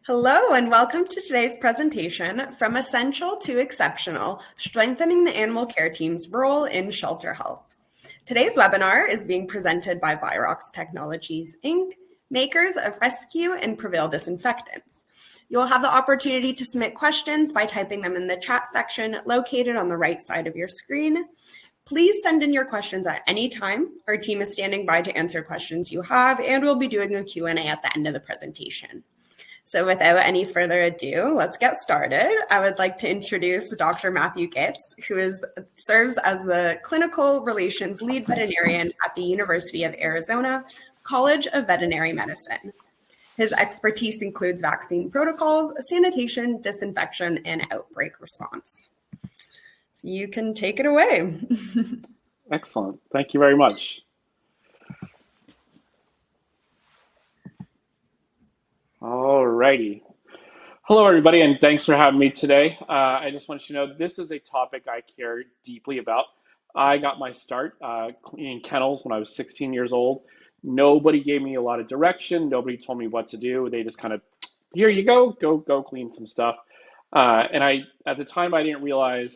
Hello and welcome to today's presentation, From Essential to Exceptional, Strengthening the Animal Care Team's Role in Shelter Health. Today's webinar is being presented by Virox Technologies, Inc., makers of Rescue and Prevail Disinfectants. You'll have the opportunity to submit questions by typing them in the chat section located on the right side of your screen. Please send in your questions at any time. Our team is standing by to answer questions you have, and we'll be doing a Q&A at the end of the presentation. So without any further ado, let's get started. I would like to introduce Dr. Matthew Gitz, who serves as the Clinical Relations Lead Veterinarian at the University of Arizona College of Veterinary Medicine. His expertise includes vaccine protocols, sanitation, disinfection, and outbreak response. So you can take it away. Excellent. Thank you very much. All righty. Hello, everybody, and thanks for having me today. I just want you to know this is a topic I care deeply about. I got my start cleaning kennels when I was 16 years old. Nobody gave me a lot of direction. Nobody told me what to do. They just kind of, here you go clean some stuff. And at the time, I didn't realize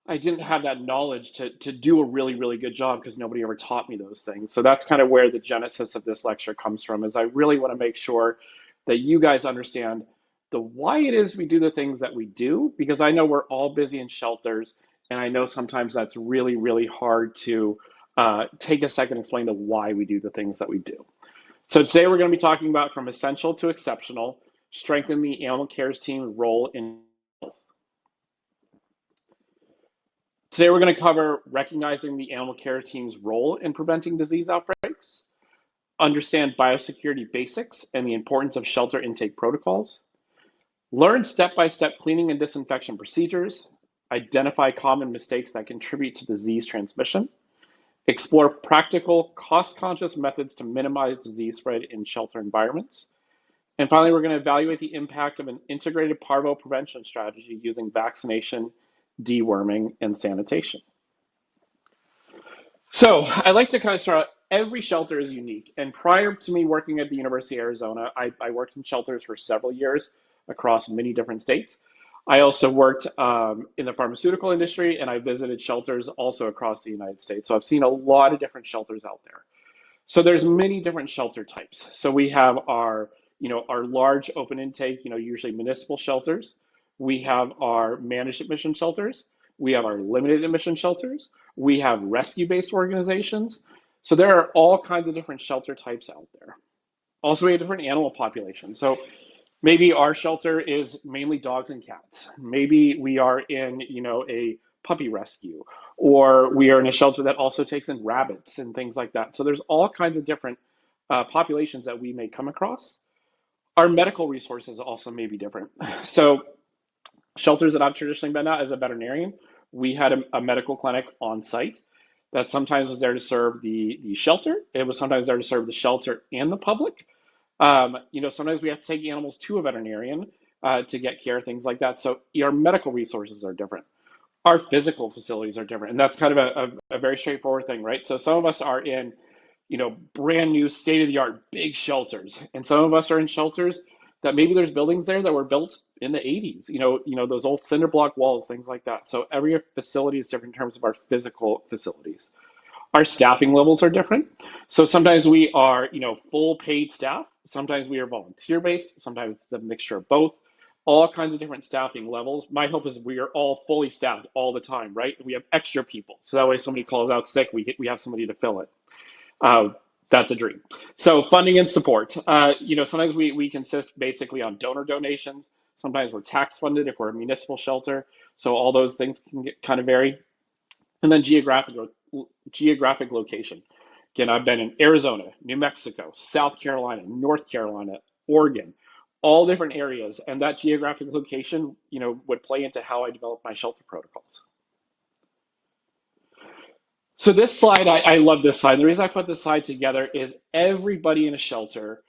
I didn't have that knowledge to do a really, really good job because nobody ever taught me those things. So that's kind of where the genesis of this lecture comes from, is I really want to make sure that you guys understand the why it is we do the things that we do, because I know we're all busy in shelters, and I know sometimes that's really, really hard to take a second and explain the why we do the things that we do. So today we're going to be talking about from essential to exceptional, strengthen the animal cares team's role in health. Today we're going to cover recognizing the animal care team's role in preventing disease outbreaks, understand biosecurity basics and the importance of shelter intake protocols, learn step-by-step cleaning and disinfection procedures, identify common mistakes that contribute to disease transmission, explore practical, cost-conscious methods to minimize disease spread in shelter environments, and finally, we're going to evaluate the impact of an integrated parvo prevention strategy using vaccination, deworming, and sanitation. So I like to kind of start out, every shelter is unique. And prior to me working at the University of Arizona, I worked in shelters for several years across many different states. I also worked in the pharmaceutical industry, and I visited shelters also across the United States. So I've seen a lot of different shelters out there. So there's many different shelter types. So we have our large open intake, usually municipal shelters. We have our managed admission shelters. We have our limited admission shelters. We have rescue-based organizations. So there are all kinds of different shelter types out there. Also, we have different animal populations. So maybe our shelter is mainly dogs and cats. Maybe we are in, a puppy rescue, or we are in a shelter that also takes in rabbits and things like that. So there's all kinds of different populations that we may come across. Our medical resources also may be different. So shelters that I've traditionally been at as a veterinarian, we had a medical clinic on site that sometimes was there to serve the shelter. It was sometimes there to serve the shelter and the public. Sometimes we have to take animals to a veterinarian to get care, things like that. So our medical resources are different. Our physical facilities are different. And that's kind of a very straightforward thing, right? So some of us are in, brand new state-of-the-art big shelters. And some of us are in shelters that maybe there's buildings there that were built in the 80s, those old cinder block walls, things like that. So every facility is different in terms of our physical facilities. Our staffing levels are different. So sometimes we are, full paid staff. Sometimes we are volunteer-based. Sometimes it's a mixture of both. All kinds of different staffing levels. My hope is we are all fully staffed all the time, right? We have extra people. So that way if somebody calls out sick, we have somebody to fill it. That's a dream. So funding and support. Sometimes we consist basically on donor donations. Sometimes we're tax funded if we're a municipal shelter. So all those things can kind of vary. And then geographic location. Again, I've been in Arizona, New Mexico, South Carolina, North Carolina, Oregon, all different areas. And that geographic location, would play into how I develop my shelter protocols. So this slide, I love this slide. The reason I put this slide together is everybody in a shelter,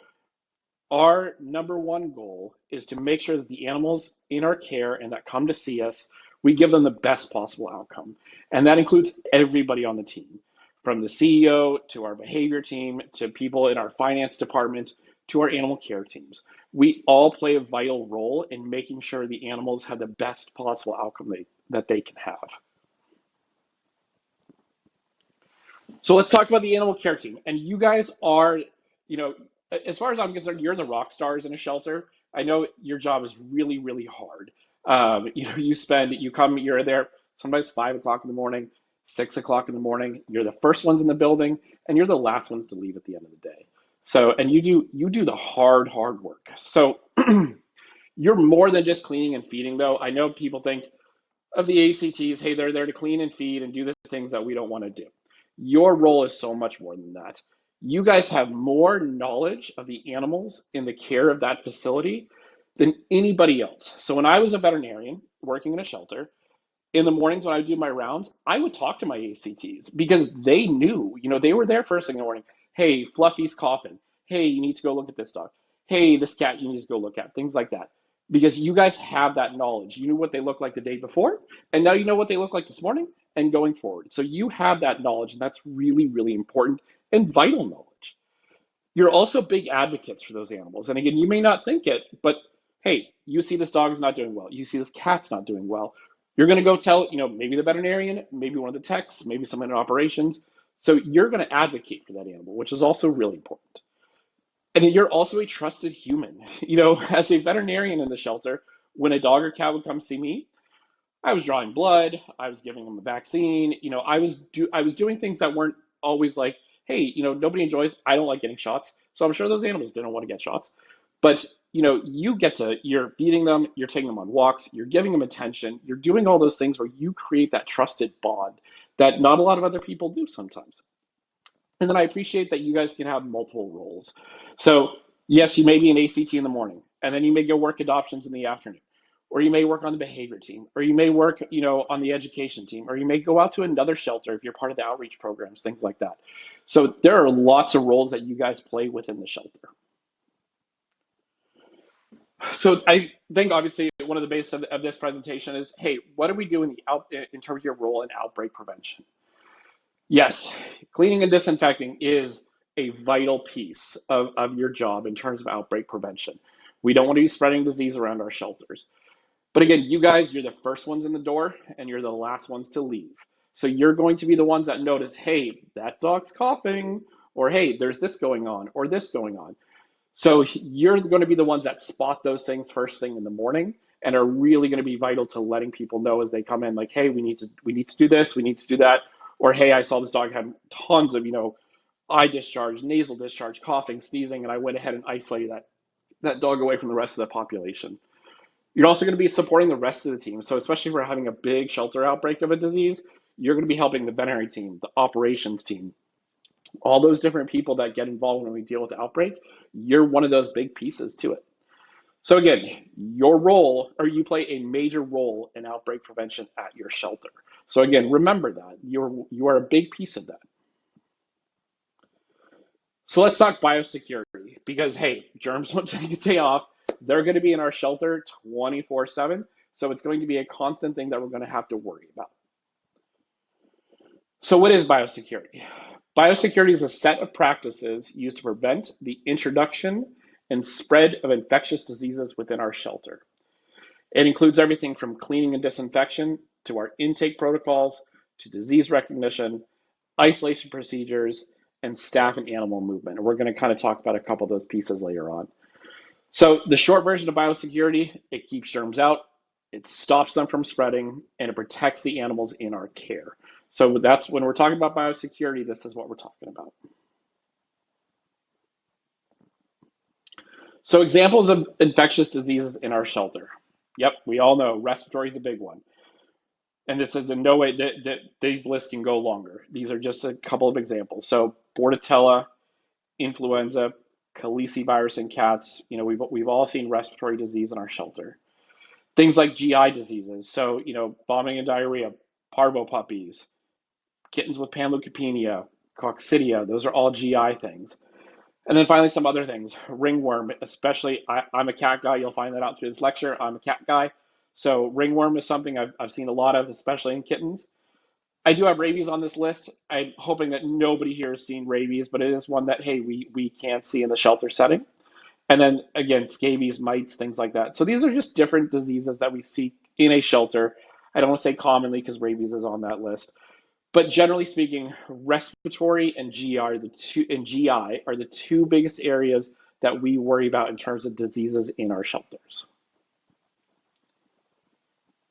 our number one goal is to make sure that the animals in our care and that come to see us, we give them the best possible outcome. And that includes everybody on the team, from the CEO to our behavior team, to people in our finance department, to our animal care teams. We all play a vital role in making sure the animals have the best possible outcome that they can have. So let's talk about the animal care team. And you guys are, you know, as far as I'm concerned, you're the rock stars in a shelter. I know your job is really, really hard. You're there sometimes 5 o'clock in the morning, 6 o'clock in the morning. You're the first ones in the building, and you're the last ones to leave at the end of the day. So, and you do the hard work. So you're more than just cleaning and feeding, though. I know people think of the ACTs, hey, they're there to clean and feed and do the things that we don't want to do. Your role is so much more than that. You guys have more knowledge of the animals in the care of that facility than anybody else. So when I was a veterinarian working in a shelter, in the mornings when I would do my rounds, I would talk to my ACTs because they knew, they were there first thing in the morning. Hey, Fluffy's coughing. Hey, you need to go look at this dog. Hey, this cat you need to go look at, things like that. Because you guys have that knowledge. You knew what they looked like the day before, and now you know what they look like this morning and going forward. So you have that knowledge, and that's really, really important and vital knowledge. You're also big advocates for those animals. And again, you may not think it, but hey, you see this dog is not doing well. You see this cat's not doing well. You're going to go tell, maybe the veterinarian, maybe one of the techs, maybe someone in operations. So you're going to advocate for that animal, which is also really important. And then you're also a trusted human. As a veterinarian in the shelter, when a dog or cat would come see me, I was drawing blood, I was giving them a vaccine, I was doing things that weren't always like, hey, nobody enjoys, I don't like getting shots. So I'm sure those animals didn't want to get shots. But you're feeding them, you're taking them on walks, you're giving them attention, you're doing all those things where you create that trusted bond that not a lot of other people do sometimes. And then I appreciate that you guys can have multiple roles. So yes, you may be an ACT in the morning, and then you may go work adoptions in the afternoon, or you may work on the behavior team, or you may work, on the education team, or you may go out to another shelter if you're part of the outreach programs, things like that. So there are lots of roles that you guys play within the shelter. So I think obviously one of the bases of this presentation is, hey, what are we doing in terms of your role in outbreak prevention? Yes, cleaning and disinfecting is a vital piece of your job in terms of outbreak prevention. We don't want to be spreading disease around our shelters. But again, you guys, you're the first ones in the door and you're the last ones to leave. So you're going to be the ones that notice, hey, that dog's coughing, or hey, there's this going on, or this going on. So you're going to be the ones that spot those things first thing in the morning and are really going to be vital to letting people know as they come in, like, hey, we need to do this, we need to do that. Or, hey, I saw this dog had tons of, eye discharge, nasal discharge, coughing, sneezing, and I went ahead and isolated that dog away from the rest of the population. You're also going to be supporting the rest of the team. So especially if we're having a big shelter outbreak of a disease, you're going to be helping the veterinary team, the operations team, all those different people that get involved when we deal with the outbreak. You're one of those big pieces to it. So again, your role, or you play a major role in outbreak prevention at your shelter. So again, remember that you are a big piece of that. So let's talk biosecurity, because hey, germs won't take a day off. They're going to be in our shelter 24/7. So it's going to be a constant thing that we're going to have to worry about. So what is biosecurity? Biosecurity is a set of practices used to prevent the introduction and spread of infectious diseases within our shelter. It includes everything from cleaning and disinfection to our intake protocols to disease recognition, isolation procedures, and staff and animal movement. And we're going to kind of talk about a couple of those pieces later on. So the short version of biosecurity, it keeps germs out, it stops them from spreading, and it protects the animals in our care. So that's when we're talking about biosecurity, this is what we're talking about. So examples of infectious diseases in our shelter. Yep, we all know respiratory is a big one. And this is in no way that these lists can go longer. These are just a couple of examples. So Bordetella, influenza, calicivirus in cats. We've all seen respiratory disease in our shelter. Things like GI diseases. So, vomiting and diarrhea, parvo puppies, kittens with panleukopenia, coccidia. Those are all GI things. And then finally, some other things. Ringworm, especially, I'm a cat guy. You'll find that out through this lecture. I'm a cat guy. So ringworm is something I've seen a lot of, especially in kittens. I do have rabies on this list. I'm hoping that nobody here has seen rabies, but it is one that, hey, we can see in the shelter setting. And then again, scabies, mites, things like that. So these are just different diseases that we see in a shelter. I don't want to say commonly because rabies is on that list, but generally speaking, respiratory and GI are the two biggest areas that we worry about in terms of diseases in our shelters.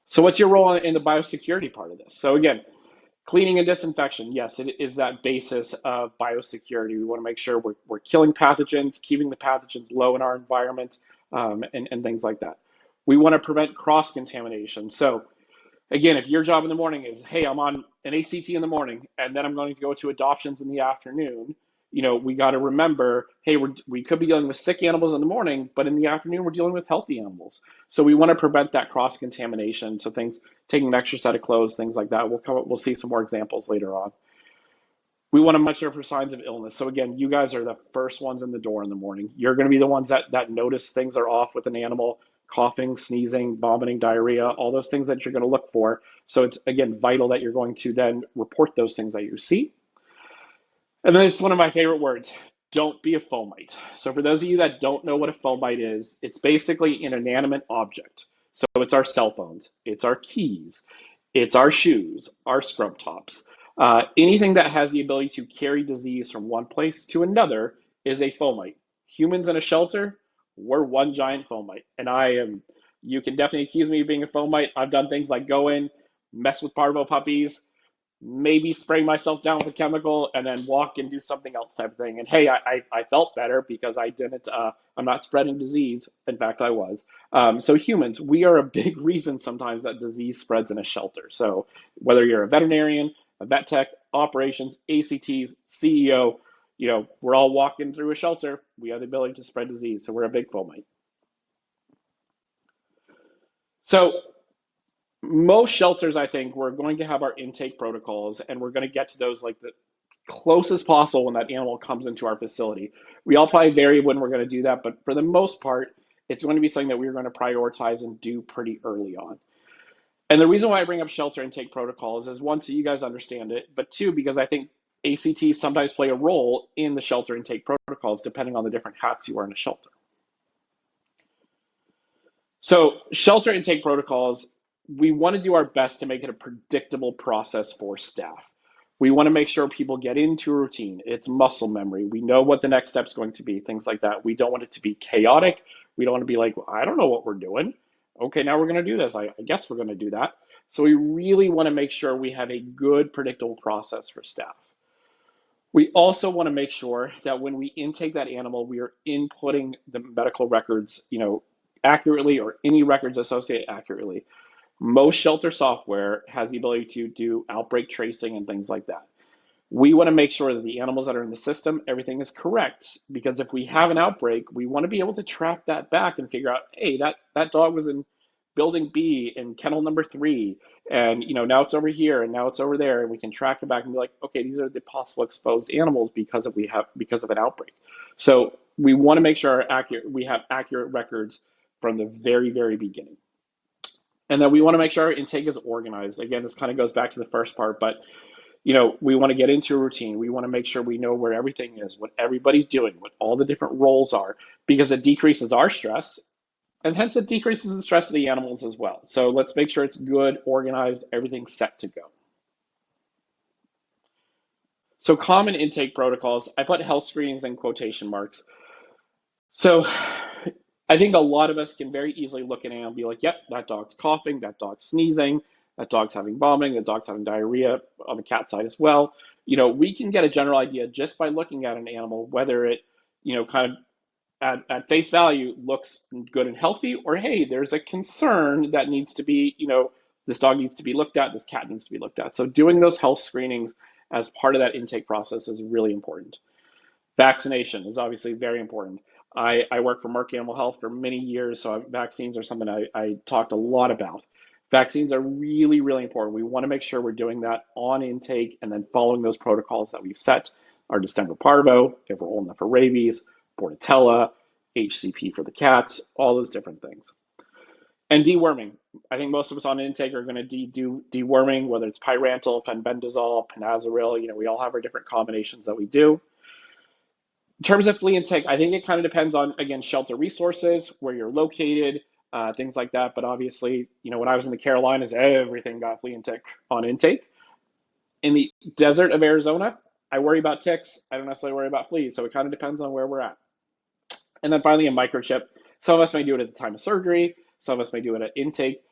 So what's your role in the biosecurity part of this? So again, cleaning and disinfection, yes, it is that basis of biosecurity. We want to make sure we're killing pathogens, keeping the pathogens low in our environment, and things like that. We want to prevent cross-contamination. So again, if your job in the morning is, hey, I'm on an ACT in the morning, and then I'm going to go to adoptions in the afternoon, we got to remember, hey, we could be dealing with sick animals in the morning, but in the afternoon, we're dealing with healthy animals. So we want to prevent that cross-contamination. So things, taking an extra set of clothes, things like that. We'll see some more examples later on. We want to monitor for signs of illness. So again, you guys are the first ones in the door in the morning. You're going to be the ones that notice things are off with an animal, coughing, sneezing, vomiting, diarrhea, all those things that you're going to look for. So it's, again, vital that you're going to then report those things that you see. And then it's one of my favorite words, don't be a fomite. So for those of you that don't know what a fomite is, it's basically an inanimate object. So it's our cell phones, it's our keys, it's our shoes, our scrub tops. Anything that has the ability to carry disease from one place to another is a fomite. Humans in a shelter, we're one giant fomite. And you can definitely accuse me of being a fomite. I've done things like go in, mess with parvo puppies, maybe spray myself down with a chemical and then walk and do something else type of thing. And hey, I felt better because I'm not spreading disease. In fact, I was. So humans, we are a big reason sometimes that disease spreads in a shelter. So whether you're a veterinarian, a vet tech, operations, ACTs, CEO, we're all walking through a shelter. We have the ability to spread disease. So we're a big fomite. So most shelters, I think, we're going to have our intake protocols, and we're going to get to those like the closest possible when that animal comes into our facility. We all probably vary when we're going to do that, but for the most part, it's going to be something that we're going to prioritize and do pretty early on. And the reason why I bring up shelter intake protocols is one, so you guys understand it, but two, because I think ACTs sometimes play a role in the shelter intake protocols depending on the different hats you wear in a shelter. So shelter intake protocols, we want to do our best to make it a predictable process for staff. We want to make sure people get into a routine. It's muscle memory. We know what the next step's going to be, things like that. We don't want it to be chaotic. We don't want to be like, well, I don't know what we're doing. Okay, now we're going to do this. I guess we're going to do that. So we really want to make sure we have a good, predictable process for staff. We also want to make sure that when we intake that animal, we are inputting the medical records, accurately, or any records associated accurately. Most shelter software has the ability to do outbreak tracing and things like that. We want to make sure that the animals that are in the system, everything is correct, because if we have an outbreak, we want to be able to track that back and figure out, hey, that dog was in building B in kennel number 3, and now it's over here and now it's over there, and we can track it back and be like, okay, these are the possible exposed animals because of an outbreak. So we want to make sure we have accurate records from the very, very beginning. And then we want to make sure our intake is organized. Again, this kind of goes back to the first part, but we want to get into a routine. We want to make sure we know where everything is, what everybody's doing, what all the different roles are, because it decreases our stress, and hence it decreases the stress of the animals as well. So let's make sure it's good, organized, everything's set to go. So common intake protocols, I put health screenings in quotation marks. So I think a lot of us can very easily look at it and be like, yep, that dog's coughing, that dog's sneezing, that dog's having vomiting, that dog's having diarrhea on the cat side as well. We can get a general idea just by looking at an animal, whether it, kind of at face value looks good and healthy, or hey, there's a concern that needs to be, this dog needs to be looked at, this cat needs to be looked at. So doing those health screenings as part of that intake process is really important. Vaccination is obviously very important. I worked for Merck Animal Health for many years, so vaccines are something I talked a lot about. Vaccines are really, really important. We want to make sure we're doing that on intake and then following those protocols that we've set. Our distemper parvo, if we're old enough for rabies, Bordetella, HCP for the cats, all those different things. And deworming. I think most of us on intake are going to do deworming, whether it's pyrantel, fenbendazole, penazaril. We all have our different combinations that we do. In terms of flea and tick, I think it kind of depends on, again, shelter resources, where you're located, things like that. But obviously, when I was in the Carolinas, everything got flea and tick on intake. In the desert of Arizona, I worry about ticks. I don't necessarily worry about fleas. So it kind of depends on where we're at. And then finally, a microchip. Some of us may do it at the time of surgery. Some of us may do it at intake.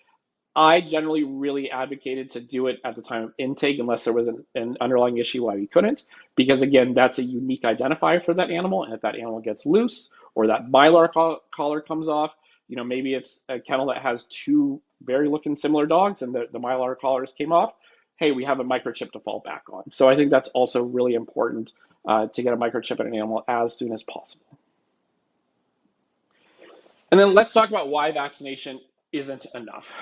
I generally really advocated to do it at the time of intake unless there was an underlying issue why we couldn't, because again, that's a unique identifier for that animal. And if that animal gets loose or that mylar collar comes off, maybe it's a kennel that has two very looking similar dogs and the mylar collars came off. Hey, we have a microchip to fall back on. So I think that's also really important to get a microchip in an animal as soon as possible. And then let's talk about why vaccination isn't enough.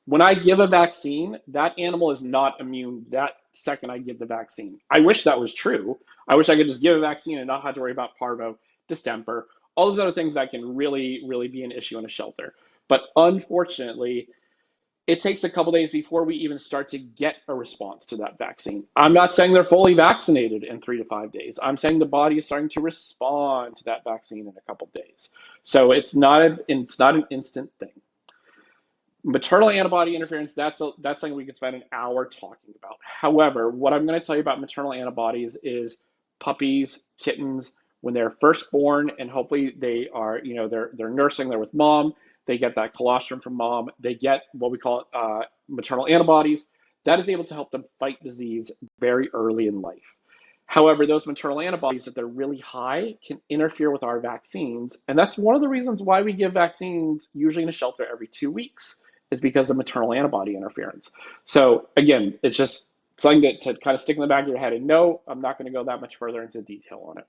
When I give a vaccine, that animal is not immune that second I give the vaccine. I wish that was true. I wish I could just give a vaccine and not have to worry about parvo, distemper, all those other things that can really, really be an issue in a shelter. But unfortunately, it takes a couple days before we even start to get a response to that vaccine. I'm not saying they're fully vaccinated in 3 to 5 days. I'm saying the body is starting to respond to that vaccine in a couple days. So it's not an instant thing. Maternal antibody interference, that's something we could spend an hour talking about. However, what I'm going to tell you about maternal antibodies is puppies, kittens, when they're first born, and hopefully they are, they're nursing, they're with mom, they get that colostrum from mom, they get what we call maternal antibodies. That is able to help them fight disease very early in life. However, those maternal antibodies, if they're really high, can interfere with our vaccines. And that's one of the reasons why we give vaccines usually in a shelter every 2 weeks, is because of maternal antibody interference. So again, it's just something to kind of stick in the back of your head. And no, I'm not going to go that much further into detail on it.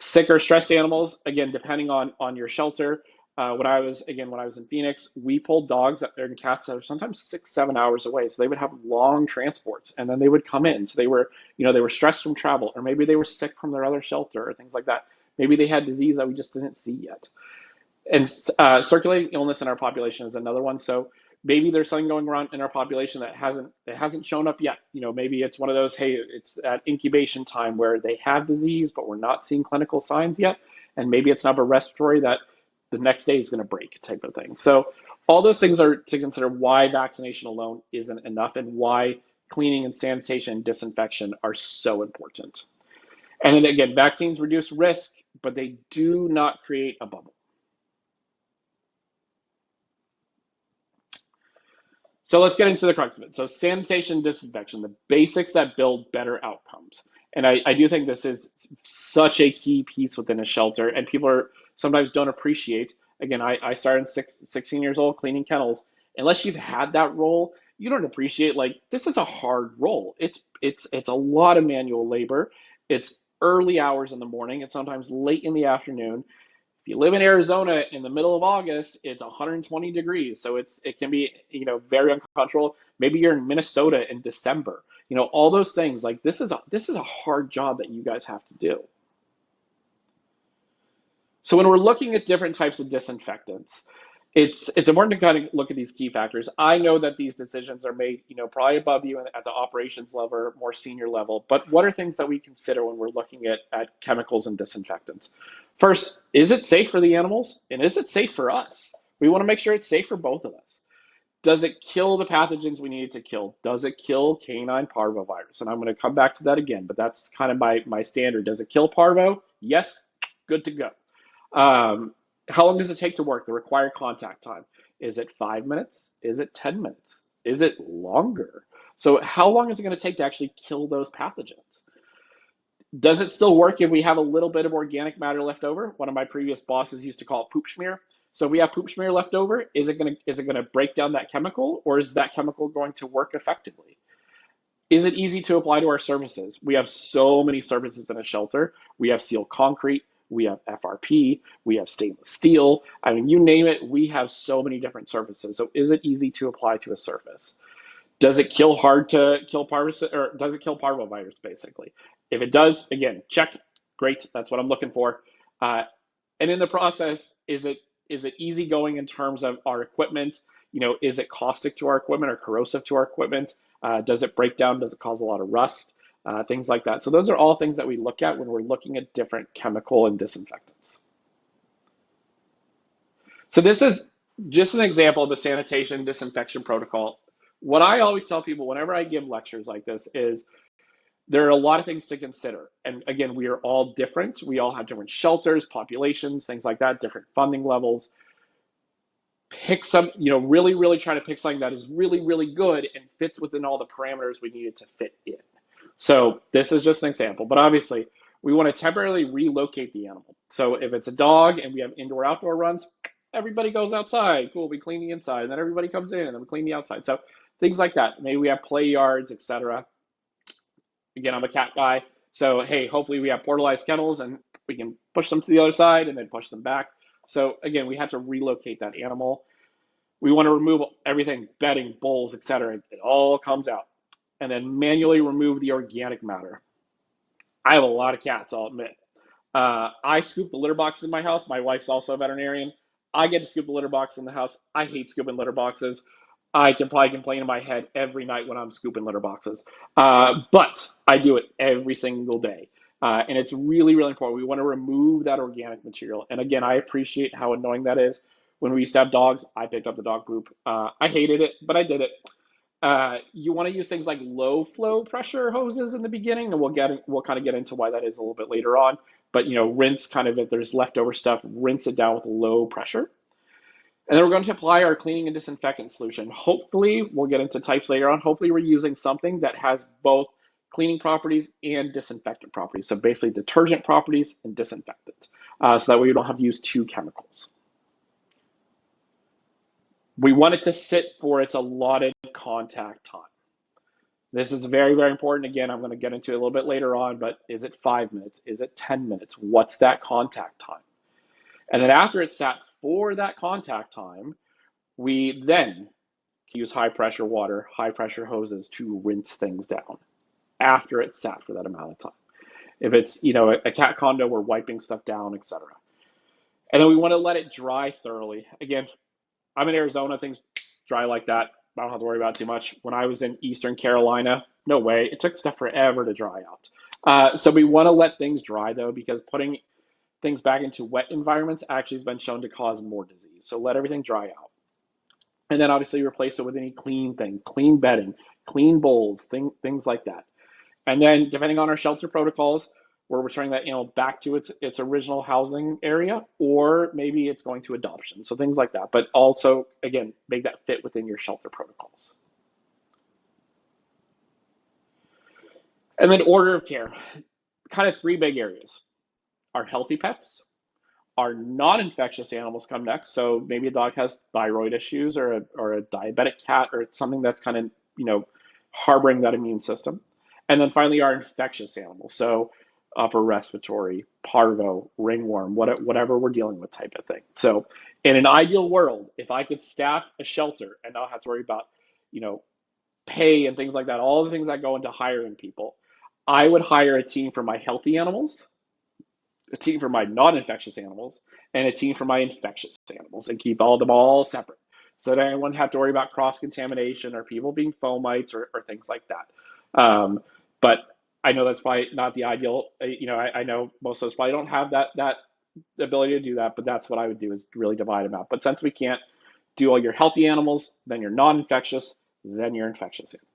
Sick or stressed animals, again, depending on your shelter. When I was in Phoenix, we pulled dogs and cats that are sometimes 6-7 hours away. So they would have long transports and then they would come in. So they were stressed from travel, or maybe they were sick from their other shelter or things like that. Maybe they had disease that we just didn't see yet. And circulating illness in our population is another one. So maybe there's something going around in our population that hasn't shown up yet. Maybe it's one of those, hey, it's that incubation time where they have disease, but we're not seeing clinical signs yet. And maybe it's not a respiratory that the next day is going to break type of thing. So all those things are to consider why vaccination alone isn't enough and why cleaning and sanitation and disinfection are so important. And then again, vaccines reduce risk, but they do not create a bubble. So let's get into the crux of it. So sanitation, disinfection, the basics that build better outcomes. And I do think this is such a key piece within a shelter, and people sometimes don't appreciate. Again, I started 16 years old cleaning kennels. Unless you've had that role, you don't appreciate, like, this is a hard role. It's a lot of manual labor. It's early hours in the morning. It's sometimes late in the afternoon. If you live in Arizona in the middle of August, it's 120 degrees. So it can be, very uncomfortable. Maybe you're in Minnesota in December. All those things, like, this is a hard job that you guys have to do. So when we're looking at different types of disinfectants, it's important to kind of look at these key factors. I know that these decisions are made, probably above you at the operations level, more senior level, but what are things that we consider when we're looking at chemicals and disinfectants? First, is it safe for the animals? And is it safe for us? We want to make sure it's safe for both of us. Does it kill the pathogens we need it to kill? Does it kill canine parvovirus? And I'm going to come back to that again, but that's kind of my standard. Does it kill parvo? Yes, good to go. How long does it take to work? The required contact time. Is it 5 minutes? Is it 10 minutes? Is it longer? So how long is it going to take to actually kill those pathogens? Does it still work if we have a little bit of organic matter left over? One of my previous bosses used to call it poop smear. So if we have poop smear left over, is it going to break down that chemical, or is that chemical going to work effectively? Is it easy to apply to our surfaces? We have so many surfaces in a shelter. We have sealed concrete, we have FRP, we have stainless steel. I mean, you name it, we have so many different surfaces. So is it easy to apply to a surface? Does it kill hard to kill parvovirus, or does it kill parvovirus, basically? If it does, again, check, great, that's what I'm looking for. And in the process, is it easy going in terms of our equipment? Is it caustic to our equipment or corrosive to our equipment? Does it break down? Does it cause a lot of rust? things like that. So those are all things that we look at when we're looking at different chemical and disinfectants. So this is just an example of the sanitation disinfection protocol. What I always tell people whenever I give lectures like this is there are a lot of things to consider. And again, we are all different. We all have different shelters, populations, things like that, different funding levels. Pick some, really, really try to pick something that is really, really good and fits within all the parameters we need it to fit in. So this is just an example, but obviously we want to temporarily relocate the animal. So if it's a dog and we have indoor-outdoor runs, everybody goes outside. Cool, we clean the inside, and then everybody comes in, and then we clean the outside. So things like that. Maybe we have play yards, etc. Again, I'm a cat guy, so hey, hopefully we have portalized kennels, and we can push them to the other side and then push them back. So again, we have to relocate that animal. We want to remove everything, bedding, bowls, etc. It all comes out. And then manually remove the organic matter. I have a lot of cats, I'll admit. I scoop the litter boxes in my house. My wife's also a veterinarian. I get to scoop the litter box in the house. I hate scooping litter boxes. I can probably complain in my head every night when I'm scooping litter boxes. But I do it every single day. And it's really, really important. We want to remove that organic material. And again, I appreciate how annoying that is. When we used to have dogs, I picked up the dog poop. I hated it, but I did it. You want to use things like low flow pressure hoses in the beginning, and we'll kind of get into why that is a little bit later on. But rinse kind of if there's leftover stuff, rinse it down with low pressure. And then we're going to apply our cleaning and disinfectant solution. Hopefully, we'll get into types later on. Hopefully, we're using something that has both cleaning properties and disinfectant properties. So basically detergent properties and disinfectant. So that way we don't have to use two chemicals. We want it to sit for its allotted contact time. This is very, very important. Again, I'm going to get into it a little bit later on, but is it 5 minutes? Is it 10 minutes? What's that contact time? And then after it's sat for that contact time, we then use high pressure water, high pressure hoses to rinse things down after it's sat for that amount of time. If it's, a cat condo, we're wiping stuff down, etc. And then we want to let it dry thoroughly. Again, I'm in Arizona, things dry like that. I don't have to worry about it too much. When I was in Eastern Carolina, no way. It took stuff forever to dry out. So we want to let things dry though, because putting things back into wet environments actually has been shown to cause more disease. So let everything dry out. And then obviously replace it with any clean thing, clean bedding, clean bowls, things like that. And then depending on our shelter protocols, we're returning that animal back to its original housing area, or maybe it's going to adoption. So things like that. But also, again, make that fit within your shelter protocols. And then order of care, kind of three big areas. Our healthy pets, our non-infectious animals come next. So maybe a dog has thyroid issues or a diabetic cat or something that's kind of, harboring that immune system. And then finally, our infectious animals. So upper respiratory, parvo, ringworm, whatever we're dealing with type of thing. So in an ideal world, if I could staff a shelter and not have to worry about, pay and things like that, all the things that go into hiring people, I would hire a team for my healthy animals, a team for my non-infectious animals, and a team for my infectious animals, and keep all of them all separate. So that I wouldn't have to worry about cross-contamination or people being fomites or things like that. But I know that's probably not the ideal. I know most of us probably don't have that ability to do that, but that's what I would do, is really divide them out. But since we can't do all your healthy animals, then your non-infectious, then your infectious animals.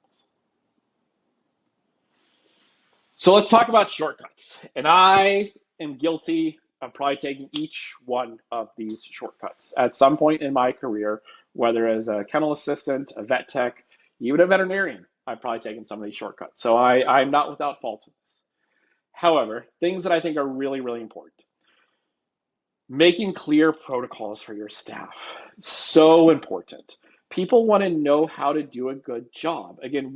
So let's talk about shortcuts. And I am guilty of probably taking each one of these shortcuts at some point in my career, whether as a kennel assistant, a vet tech, even a veterinarian. I've probably taken some of these shortcuts. So I'm not without fault in this. However, things that I think are really, really important. Making clear protocols for your staff. So important. People want to know how to do a good job. Again,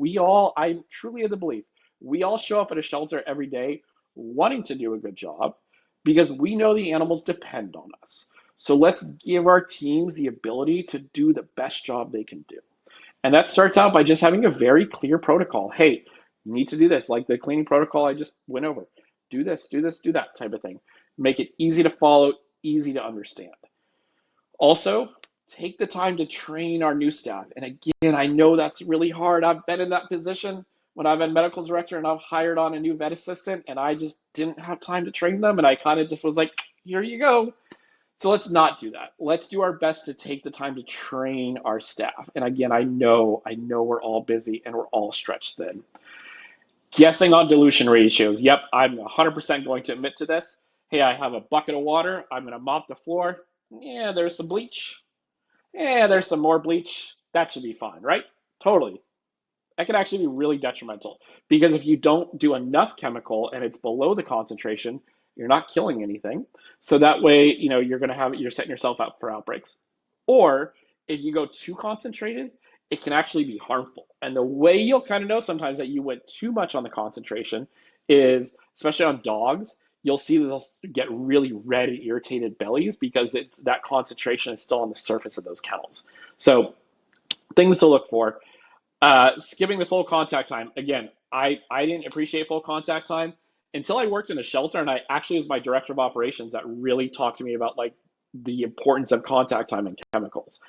I truly have the belief, we all show up at a shelter every day wanting to do a good job because we know the animals depend on us. So let's give our teams the ability to do the best job they can do. And that starts out by just having a very clear protocol. Hey, you need to do this, like the cleaning protocol I just went over. Do this, do this, do that type of thing. Make it easy to follow, easy to understand. Also, take the time to train our new staff. And again, I know that's really hard. I've been in that position. when I've been medical director and I've hired on a new vet assistant and I just didn't have time to train them and I kind of just was like, here you go. So let's not do that. Let's do our best to take the time to train our staff. And again, I know we're all busy and we're all stretched thin. Guessing on dilution ratios. Yep, I'm 100% going to admit to this. Hey, I have a bucket of water. I'm going to mop the floor. Yeah, there's some bleach. Yeah, there's some more bleach. That should be fine, right? Totally. That can actually be really detrimental because if you don't do enough chemical and it's below the concentration, you're not killing anything. So that way, you're setting yourself up for outbreaks. Or if you go too concentrated, it can actually be harmful. And the way you'll kind of know sometimes that you went too much on the concentration is, especially on dogs, you'll see that they'll get really red and irritated bellies because that concentration is still on the surface of those kennels. So things to look for. Skipping the full contact time. Again, I didn't appreciate full contact time until I worked in a shelter, and I actually was my director of operations that really talked to me about like the importance of contact time and chemicals.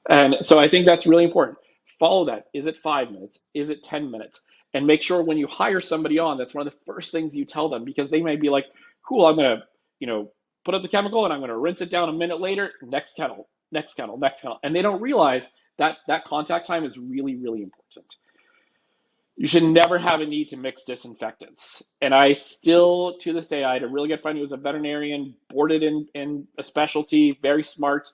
And so I think that's really important. Follow that. Is it 5 minutes? Is it 10 minutes? And make sure when you hire somebody on, that's one of the first things you tell them because they may be like, cool, I'm gonna, put up the chemical and I'm gonna rinse it down a minute later, next kennel, next kennel, next kennel. And they don't realize that contact time is really, really important. You should never have a need to mix disinfectants. And I still, to this day, I had a really good friend who was a veterinarian, boarded in a specialty, very smart.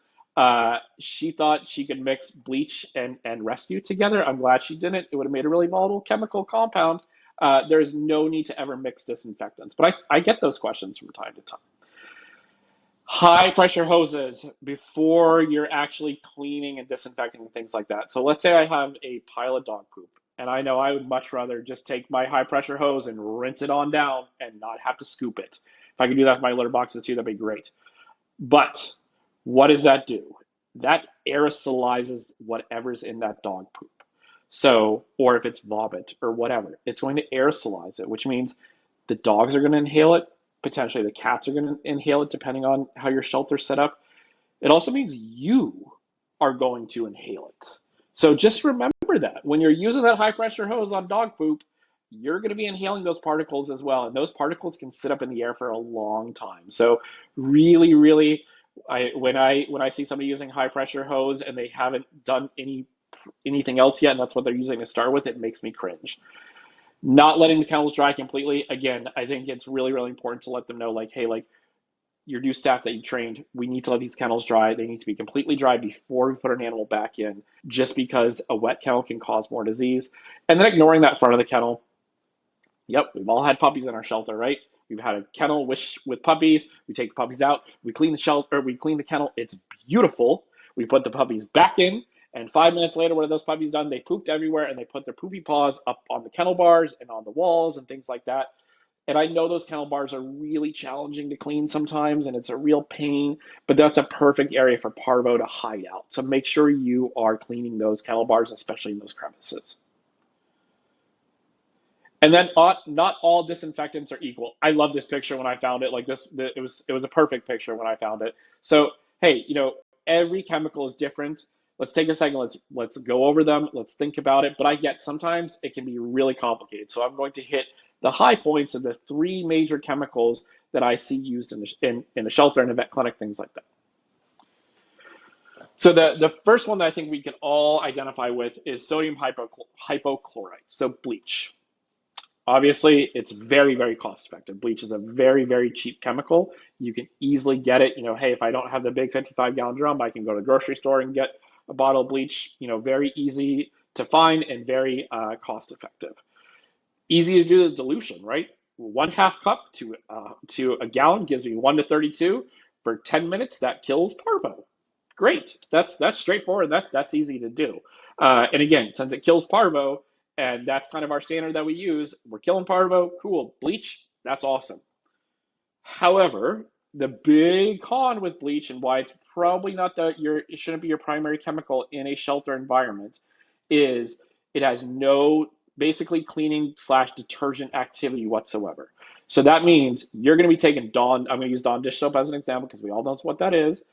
She thought she could mix bleach and rescue together. I'm glad she didn't. It would have made a really volatile chemical compound. There is no need to ever mix disinfectants. But I get those questions from time to time. High pressure hoses before you're actually cleaning and disinfecting and things like that. So let's say I have a pile of dog poop and I know I would much rather just take my high pressure hose and rinse it on down and not have to scoop it. If I could do that with my litter boxes too, that'd be great. But what does that do? That aerosolizes whatever's in that dog poop. So, or if it's vomit or whatever, it's going to aerosolize it, which means the dogs are going to inhale it. Potentially the cats are going to inhale it depending on how your shelter's set up. It also means you are going to inhale it. So just remember that when you're using that high pressure hose on dog poop, you're going to be inhaling those particles as well. And those particles can sit up in the air for a long time. So really, really, when I see somebody using high pressure hose and they haven't done anything else yet, and that's what they're using to start with, it makes me cringe. Not letting the kennels dry completely. Again, I think it's really, really important to let them know, like, hey, like your new staff that you trained, we need to let these kennels dry. They need to be completely dry before we put an animal back in, just because a wet kennel can cause more disease. And then ignoring that front of the kennel. Yep, we've all had puppies in our shelter, right? We've had a kennel with puppies. We take the puppies out. We clean the shelter. We clean the kennel. It's beautiful. We put the puppies back in. And 5 minutes later, what are those puppies done? They pooped everywhere and they put their poopy paws up on the kennel bars and on the walls and things like that. And I know those kennel bars are really challenging to clean sometimes and it's a real pain, but that's a perfect area for parvo to hide out. So make sure you are cleaning those kennel bars, especially in those crevices. And then not all disinfectants are equal. I love this picture when I found it. Like this, it was a perfect picture when I found it. So hey, every chemical is different. Let's take a second. Let's go over them. Let's think about it. But I get sometimes it can be really complicated. So I'm going to hit the high points of the three major chemicals that I see used in a shelter and a vet clinic, things like that. So the first one that I think we can all identify with is sodium hypochlorite, so bleach. Obviously, it's very, very cost effective. Bleach is a very, very cheap chemical. You can easily get it. Hey, if I don't have the big 55-gallon drum, I can go to the grocery store and get a bottle of bleach. Very easy to find and very cost effective. Easy to do the dilution, right? 1/2 cup to a gallon gives me 1 to 32. For 10 minutes, that kills parvo. Great. That's straightforward. That's easy to do. And again, since it kills parvo, and that's kind of our standard that we use, we're killing parvo, cool. Bleach, that's awesome. However, the big con with bleach and why it's probably not it shouldn't be your primary chemical in a shelter environment is it has no basically cleaning / detergent activity whatsoever. So that means you're going to be taking Dawn, I'm going to use Dawn dish soap as an example because we all know what that is.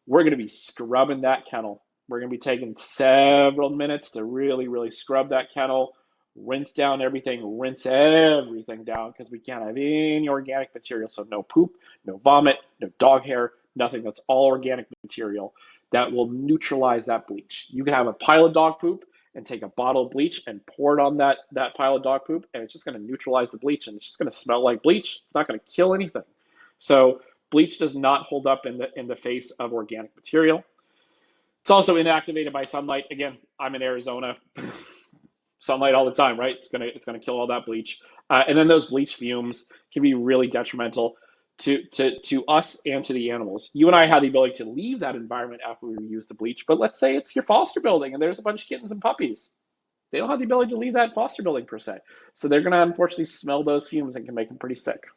We're going to be scrubbing that kennel. We're going to be taking several minutes to really, really scrub that kennel. rinse down everything, rinse everything down because we can't have any organic material. So no poop, no vomit, no dog hair, nothing. That's all organic material that will neutralize that bleach. You can have a pile of dog poop and take a bottle of bleach and pour it on that pile of dog poop, and it's just going to neutralize the bleach, and it's just going to smell like bleach. It's not going to kill anything. So bleach does not hold up in the face of organic material. It's also inactivated by sunlight. Again, I'm in Arizona. Sunlight all the time, right? It's gonna kill all that bleach, and then those bleach fumes can be really detrimental to us and to the animals. You and I have the ability to leave that environment after we use the bleach, but let's say it's your foster building and there's a bunch of kittens and puppies. They don't have the ability to leave that foster building per se, so they're gonna unfortunately smell those fumes and can make them pretty sick.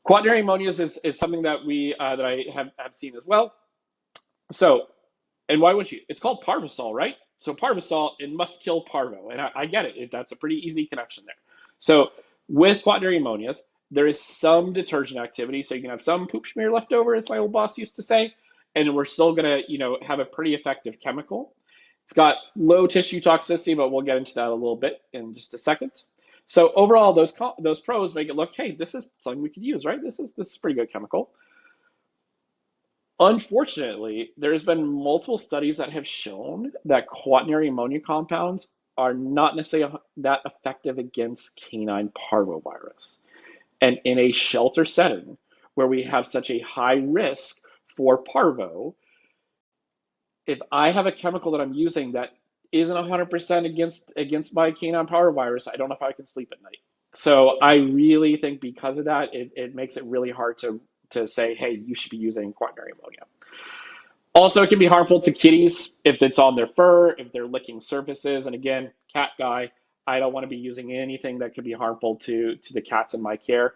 Quaternary ammonias is something that that I have seen as well. So, and why would you? It's called Parvosol, right? So Parvosol, it must kill parvo, and I get it. That's a pretty easy connection there. So with quaternary ammonias, there is some detergent activity, so you can have some poop smear left over, as my old boss used to say, and we're still gonna, have a pretty effective chemical. It's got low tissue toxicity, but we'll get into that a little bit in just a second. So overall, those pros make it look, hey, this is something we could use, right? This is a pretty good chemical. Unfortunately, there's been multiple studies that have shown that quaternary ammonia compounds are not necessarily that effective against canine parvovirus. And in a shelter setting where we have such a high risk for parvo, if I have a chemical that I'm using that isn't 100% against my canine parvovirus, I don't know if I can sleep at night. So I really think because of that, it makes it really hard to say, hey, you should be using quaternary ammonia. Also, it can be harmful to kitties if it's on their fur, if they're licking surfaces. And again, cat guy, I don't want to be using anything that could be harmful to the cats in my care.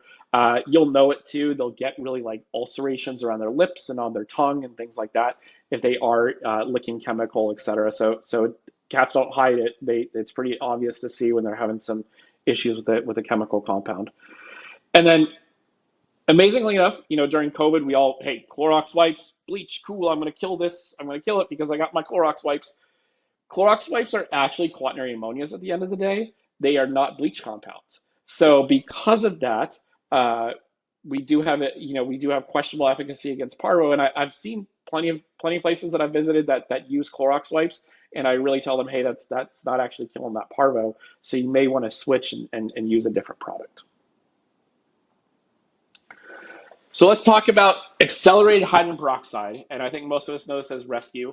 You'll know it too. They'll get really like ulcerations around their lips and on their tongue and things like that if they are licking chemical, etc. So cats don't hide it. It's pretty obvious to see when they're having some issues with a chemical compound. And then amazingly enough, during COVID, we all, hey, Clorox wipes, bleach, cool, I'm going to kill this. I'm going to kill it because I got my Clorox wipes. Clorox wipes are actually quaternary ammonias at the end of the day. They are not bleach compounds. So because of that, we do have questionable efficacy against parvo. And I've seen plenty of places that I've visited that use Clorox wipes. And I really tell them, hey, that's not actually killing that parvo. So you may want to switch and use a different product. So let's talk about accelerated hydrogen peroxide, and I think most of us know this as rescue.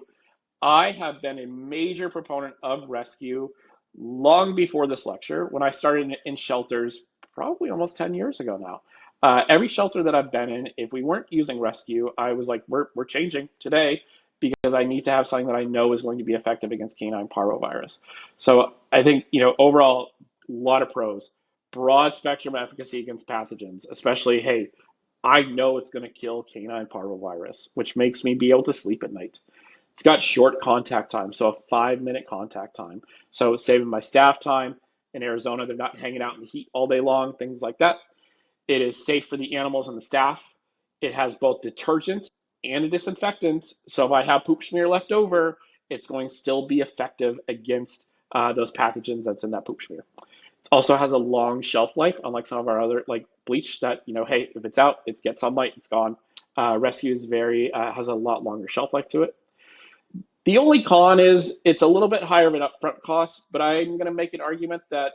I have been a major proponent of rescue long before this lecture, when I started in shelters probably almost 10 years ago now. Every shelter that I've been in, if we weren't using rescue, I was like, we're changing today because I need to have something that I know is going to be effective against canine parvovirus. So I think, overall, a lot of pros. Broad spectrum efficacy against pathogens, especially, hey, I know it's going to kill canine parvovirus, which makes me be able to sleep at night. It's got short contact time, so a 5-minute contact time. So it's saving my staff time. In Arizona, they're not hanging out in the heat all day long, things like that. It is safe for the animals and the staff. It has both detergent and a disinfectant. So if I have poop smear left over, it's going to still be effective against those pathogens that's in that poop smear. Also has a long shelf life, unlike some of our other like bleach that, hey, if it's out, it gets sunlight, it's gone. Rescue is has a lot longer shelf life to it. The only con is it's a little bit higher of an upfront cost, but I'm going to make an argument that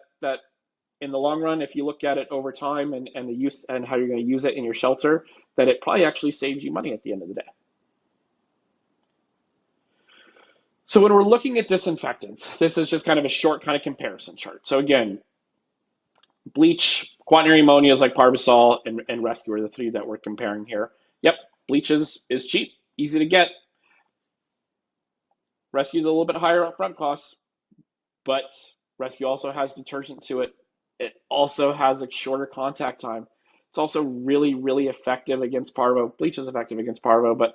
in the long run, if you look at it over time and the use and how you're going to use it in your shelter, that it probably actually saves you money at the end of the day. So when we're looking at disinfectants, this is just kind of a short kind of comparison chart. So again, bleach, quaternary ammonias like Parvosol, and rescue are the three that we're comparing here. Yep, bleach is cheap, easy to get. Rescue is a little bit higher upfront costs, but rescue also has detergent to it. It also has a shorter contact time. It's also really, really effective against parvo. Bleach is effective against parvo, but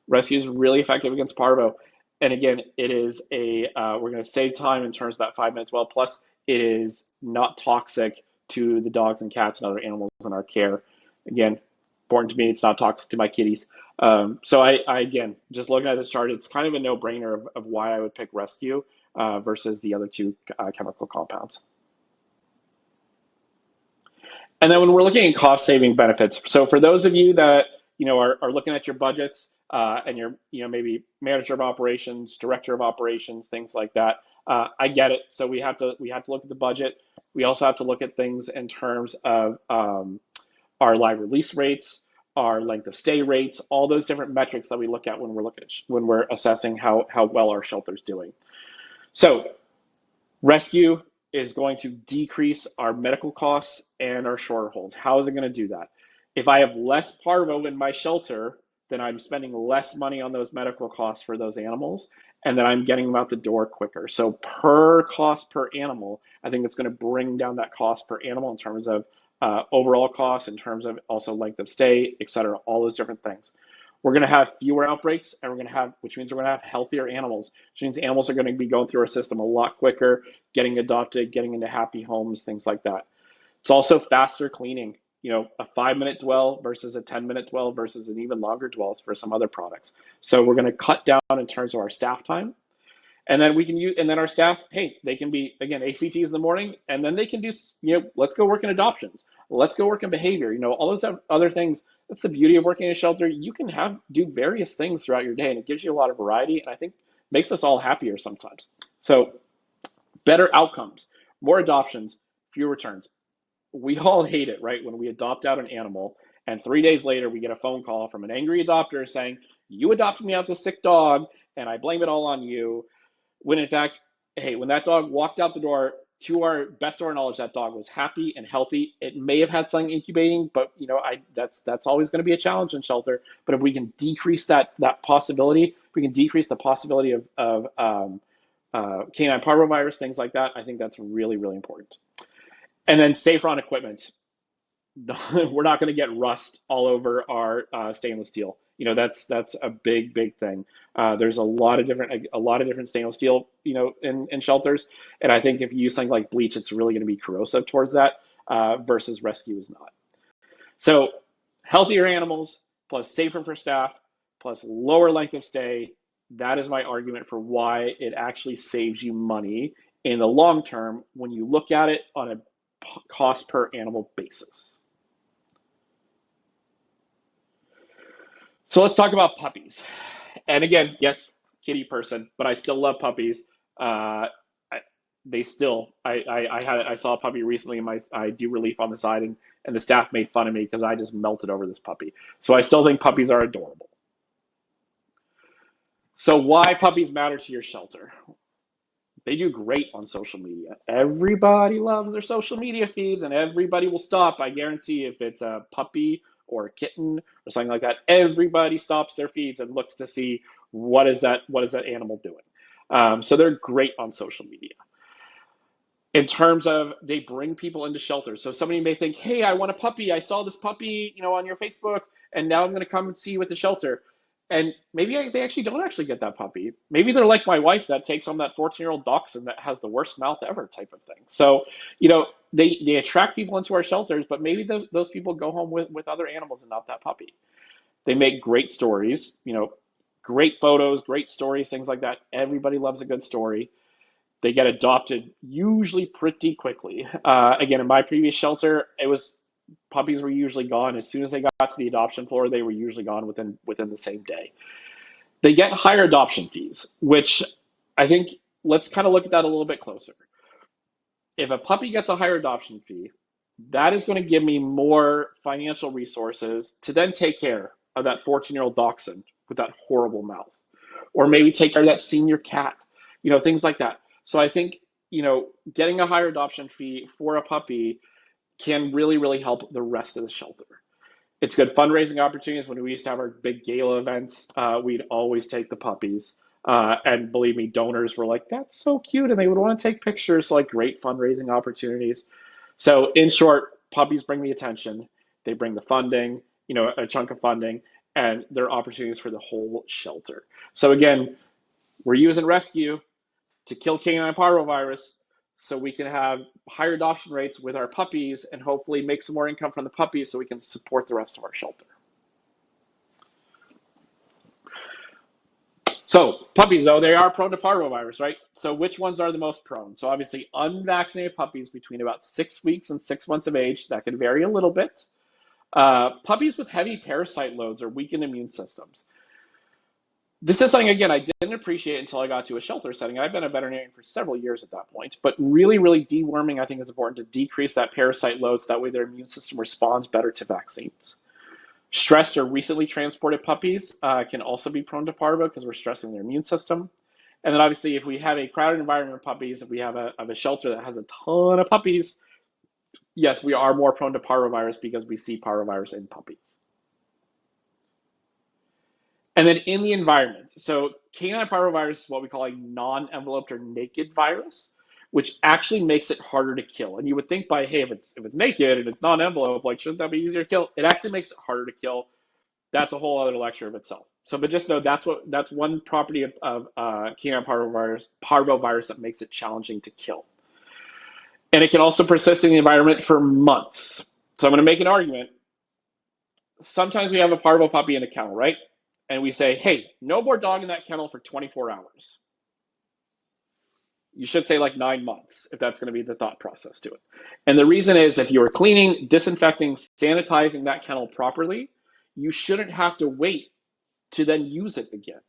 rescue is really effective against parvo. And again, it is we're going to save time in terms of that 5 minutes. Well, plus it is not toxic to the dogs and cats and other animals in our care. Again, important to me, it's not toxic to my kitties. So I again, just looking at this chart, it's kind of a no-brainer of why I would pick rescue. versus the other two chemical compounds. And then when we're looking at cost saving benefits, so for those of you that are looking at your budgets and you're maybe manager of operations, director of operations, things like that, I get it. So we have to look at the budget. We also have to look at things in terms of our live release rates, our length of stay rates, all those different metrics that we look at when we're assessing how well our shelter's doing. So rescue is going to decrease our medical costs and our shorter holds. How is it going to do that? If I have less parvo in my shelter, then I'm spending less money on those medical costs for those animals, and then I'm getting them out the door quicker. So per cost per animal, I think it's going to bring down that cost per animal in terms of overall costs, in terms of also length of stay, et cetera, all those different things. We're going to have fewer outbreaks, and which means we're going to have healthier animals, which means animals are going to be going through our system a lot quicker, getting adopted, getting into happy homes, things like that. It's also faster cleaning, a 5-minute dwell versus a 10-minute dwell versus an even longer dwell for some other products. So we're going to cut down in terms of our staff time. And then we can use, and then our staff, hey, they can be, again, ACTs in the morning, and then they can do, let's go work in adoptions. Let's go work in behavior, all those other things. That's the beauty of working in a shelter. You can do various things throughout your day, and it gives you a lot of variety, and I think makes us all happier sometimes. So better outcomes, more adoptions, fewer returns. We all hate it, right? When we adopt out an animal, and 3 days later, we get a phone call from an angry adopter saying, you adopted me out this sick dog, and I blame it all on you. When in fact, hey, when that dog walked out the door, to our best of our knowledge, that dog was happy and healthy. It may have had something incubating, but that's always going to be a challenge in shelter. But if we can decrease that possibility, if we can decrease the possibility of canine parvovirus, things like that, I think that's really, really important. And then safer on equipment. We're not going to get rust all over our stainless steel. That's a big thing. There's a lot of different stainless steel, in shelters. And I think if you use something like bleach, it's really going to be corrosive towards that versus rescue is not. So healthier animals plus safer for staff plus lower length of stay. That is my argument for why it actually saves you money in the long term when you look at it on a cost per animal basis. So let's talk about puppies. And again, yes, kitty person, but I still love puppies. I saw a puppy recently. I do relief on the side, and the staff made fun of me because I just melted over this puppy. So I still think puppies are adorable. So why puppies matter to your shelter? They do great on social media. Everybody loves their social media feeds, and everybody will stop. I guarantee if it's a puppy or a kitten or something like that, everybody stops their feeds and looks to see what is that animal doing. So they're great on social media. In terms of they bring people into shelters. So somebody may think, hey, I want a puppy. I saw this puppy, on your Facebook, and now I'm going to come and see you at the shelter. And maybe they actually don't actually get that puppy. Maybe they're like my wife that takes home that 14-year-old dachshund that has the worst mouth ever type of thing. So, they attract people into our shelters, but maybe those people go home with other animals and not that puppy. They make great stories, great photos, great stories, things like that. Everybody loves a good story. They get adopted usually pretty quickly. Again, in my previous shelter, puppies were usually gone. As soon as they got to the adoption floor, they were usually gone within the same day. They get higher adoption fees, which I think let's kind of look at that a little bit closer. If a puppy gets a higher adoption fee, that is going to give me more financial resources to then take care of that 14-year-old dachshund with that horrible mouth, or maybe take care of that senior cat, things like that. So I think, getting a higher adoption fee for a puppy can really, really help the rest of the shelter. It's good fundraising opportunities. When we used to have our big gala events, we'd always take the puppies. And believe me, donors were like, that's so cute. And they would want to take pictures, so great fundraising opportunities. So in short, puppies bring the attention. They bring the funding, a chunk of funding, and they're opportunities for the whole shelter. So again, we're using rescue to kill canine parvovirus, so we can have higher adoption rates with our puppies and hopefully make some more income from the puppies so we can support the rest of our shelter. So puppies, though, they are prone to parvovirus, right? So which ones are the most prone? So obviously unvaccinated puppies between about 6 weeks and 6 months of age, that can vary a little bit. Puppies with heavy parasite loads or weakened immune systems. This is something, again, I didn't appreciate until I got to a shelter setting. I've been a veterinarian for several years at that point, but really, really deworming, I think, is important to decrease that parasite load so that way their immune system responds better to vaccines. Stressed or recently transported puppies can also be prone to parvo because we're stressing their immune system. And then obviously, if we have a crowded environment of puppies, if we have a shelter that has a ton of puppies, yes, we are more prone to parvovirus because we see parvovirus in puppies. And then in the environment, so canine parvovirus is what we call a non-enveloped or naked virus, which actually makes it harder to kill. And you would think by, hey, if it's naked and it's non-enveloped, like shouldn't that be easier to kill? It actually makes it harder to kill. That's a whole other lecture of itself. So, but just know that's one property of canine parvovirus that makes it challenging to kill. And it can also persist in the environment for months. So I'm going to make an argument. Sometimes we have a parvo puppy in a kennel, right? And we say, hey, no more dog in that kennel for 24 hours. You should say like 9 months if that's going to be the thought process to it. And the reason is if you are cleaning, disinfecting, sanitizing that kennel properly, you shouldn't have to wait to then use it again.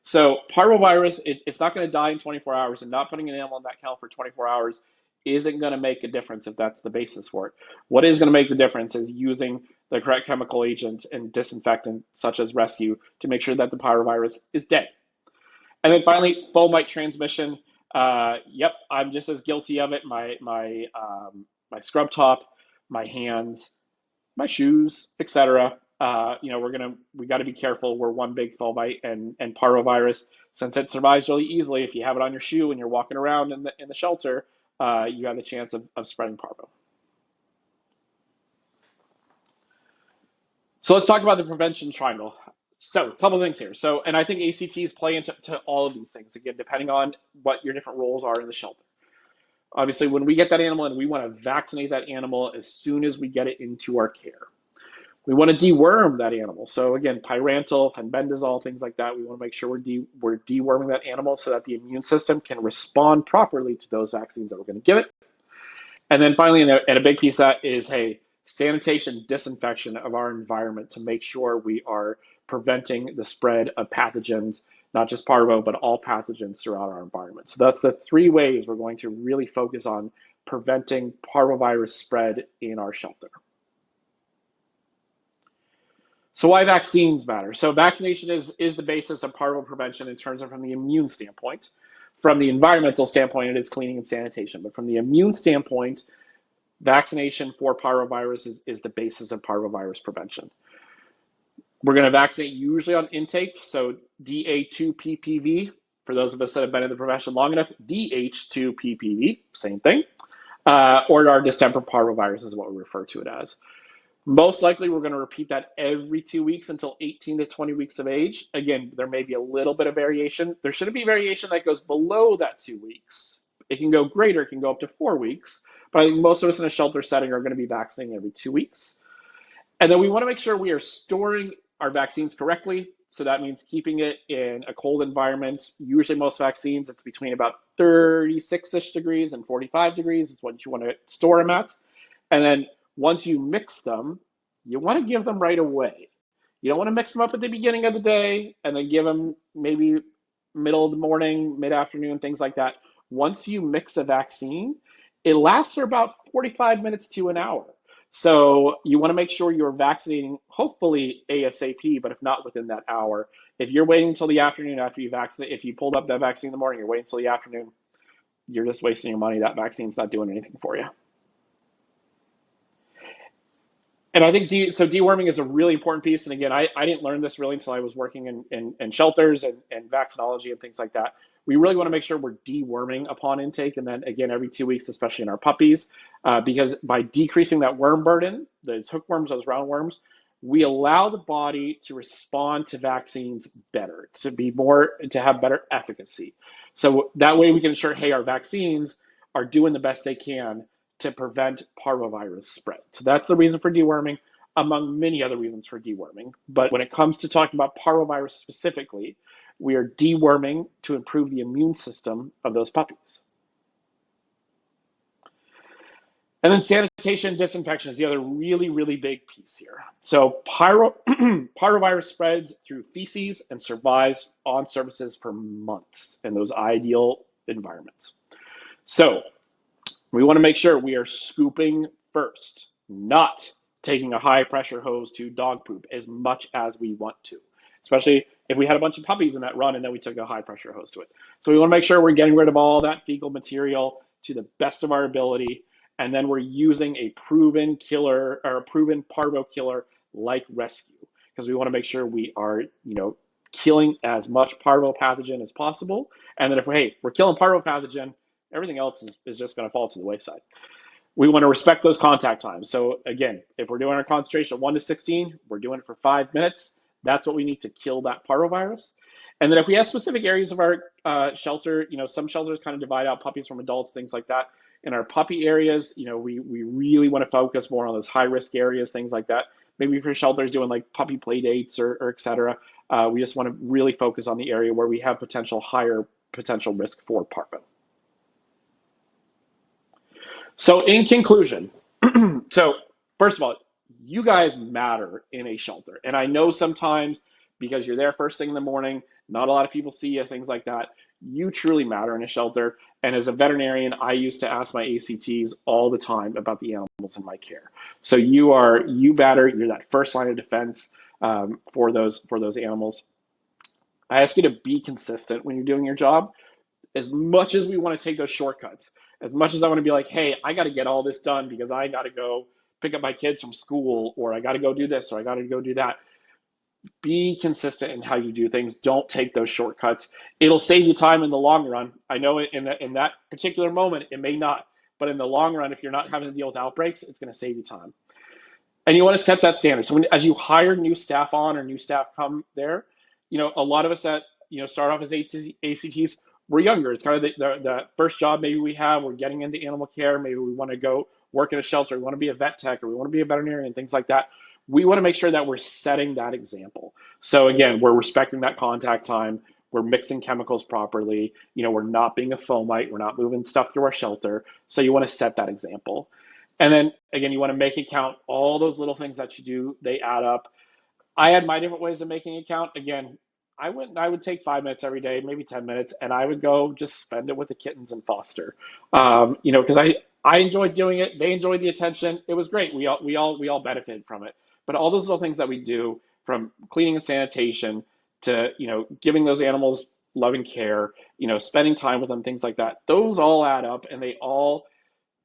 So parvovirus, it's not going to die in 24 hours, and not putting an animal in that kennel for 24 hours isn't going to make a difference if that's the basis for it. What is going to make the difference is using the correct chemical agents and disinfectant, such as rescue, to make sure that the parvovirus is dead. And then finally, fomite transmission. Yep, I'm just as guilty of it. My scrub top, my hands, my shoes, etc. We got to be careful. We're one big fomite and parvovirus, since it survives really easily. If you have it on your shoe and you're walking around in the shelter, you have the chance of spreading parvo. So let's talk about the prevention triangle. So a couple things here. So, and I think ACTs play into all of these things, again, depending on what your different roles are in the shelter. Obviously, when we get that animal in, we want to vaccinate that animal as soon as we get it into our care. We want to deworm that animal. So again, pyrantel, fenbendazole, things like that. We want to make sure we're deworming that animal so that the immune system can respond properly to those vaccines that we're going to give it. And then finally, and a big piece of that is, hey, sanitation, disinfection of our environment to make sure we are preventing the spread of pathogens, not just parvo, but all pathogens throughout our environment. So that's the 3 ways we're going to really focus on preventing parvovirus spread in our shelter. So why vaccines matter? So vaccination is the basis of parvo prevention in terms of from the immune standpoint. From the environmental standpoint, it is cleaning and sanitation. But from the immune standpoint, vaccination for parvovirus is the basis of parvovirus prevention. We're going to vaccinate usually on intake, so DA2 PPV. For those of us that have been in the profession long enough, DH2 PPV, same thing. Or our distemper parvovirus is what we refer to it as. Most likely, we're going to repeat that every 2 weeks until 18 to 20 weeks of age. Again, there may be a little bit of variation. There shouldn't be variation that goes below that 2 weeks. It can go greater, it can go up to 4 weeks. But I think most of us in a shelter setting are going to be vaccinating every 2 weeks. And then we want to make sure we are storing our vaccines correctly. So that means keeping it in a cold environment. Usually most vaccines, it's between about 36-ish degrees and 45 degrees is what you want to store them at. And then once you mix them, you want to give them right away. You don't want to mix them up at the beginning of the day and then give them maybe middle of the morning, mid-afternoon, things like that. Once you mix a vaccine, it lasts for about 45 minutes to an hour. So you want to make sure you're vaccinating, hopefully ASAP, but if not within that hour. If you're waiting until the afternoon after you vaccinate, if you pulled up that vaccine in the morning, you're waiting until the afternoon, you're just wasting your money. That vaccine's not doing anything for you. And I think deworming is a really important piece. And again, I didn't learn this really until I was working in shelters and vaccinology and things like that. We really want to make sure we're deworming upon intake, and then again every 2 weeks, especially in our puppies, because by decreasing that worm burden, those hookworms, those roundworms, we allow the body to respond to vaccines better, to have better efficacy. So that way we can ensure, hey, our vaccines are doing the best they can to prevent parvovirus spread. So that's the reason for deworming. among many other reasons for deworming. But when it comes to talking about parvovirus specifically, we are deworming to improve the immune system of those puppies. And then sanitation, disinfection is the other really, really big piece here. So parvovirus spreads through feces and survives on surfaces for months in those ideal environments. So we want to make sure we are scooping first, not taking a high pressure hose to dog poop as much as we want to, especially if we had a bunch of puppies in that run and then we took a high pressure hose to it. So we want to make sure we're getting rid of all that fecal material to the best of our ability. And then we're using a proven killer or a proven parvo killer like Rescue, because we want to make sure we are, killing as much parvo pathogen as possible. And then if we're killing parvo pathogen, everything else is just going to fall to the wayside. We want to respect those contact times. So again, if we're doing our concentration of 1 to 16, we're doing it for 5 minutes. That's what we need to kill that parvovirus. And then if we have specific areas of our shelter, some shelters kind of divide out puppies from adults, things like that. In our puppy areas, we really want to focus more on those high risk areas, things like that. Maybe for shelters doing like puppy play dates or et cetera. We just want to really focus on the area where we have higher potential risk for parvo. So in conclusion, so first of all, you guys matter in a shelter. And I know sometimes because you're there first thing in the morning, not a lot of people see you, things like that. You truly matter in a shelter. And as a veterinarian, I used to ask my ACTs all the time about the animals in my care. So you matter, you're that first line of defense for those animals. I ask you to be consistent when you're doing your job. As much as we want to take those shortcuts, as much as I want to be like, hey, I got to get all this done because I got to go pick up my kids from school, or I got to go do this, or I got to go do that. Be consistent in how you do things. Don't take those shortcuts. It'll save you time in the long run. I know in that particular moment, it may not, but in the long run, if you're not having to deal with outbreaks, it's going to save you time. And you want to set that standard. So as you hire new staff on or new staff come there, a lot of us that, start off as ACTs, we're younger. It's kind of the first job maybe we have. We're getting into animal care. Maybe we want to go work in a shelter. We want to be a vet tech, or we want to be a veterinarian, things like that. We want to make sure that we're setting that example. So again, we're respecting that contact time. We're mixing chemicals properly. We're not being a fomite. We're not moving stuff through our shelter. So you want to set that example. And then again, you want to make it count. All those little things that you do, they add up. I had my different ways of making it count. Again, I would take 5 minutes every day, maybe 10 minutes, and I would go just spend it with the kittens and foster. Because I enjoyed doing it. They enjoyed the attention. It was great. We all benefited from it. But all those little things that we do, from cleaning and sanitation to, giving those animals loving care, spending time with them, things like that, those all add up and they all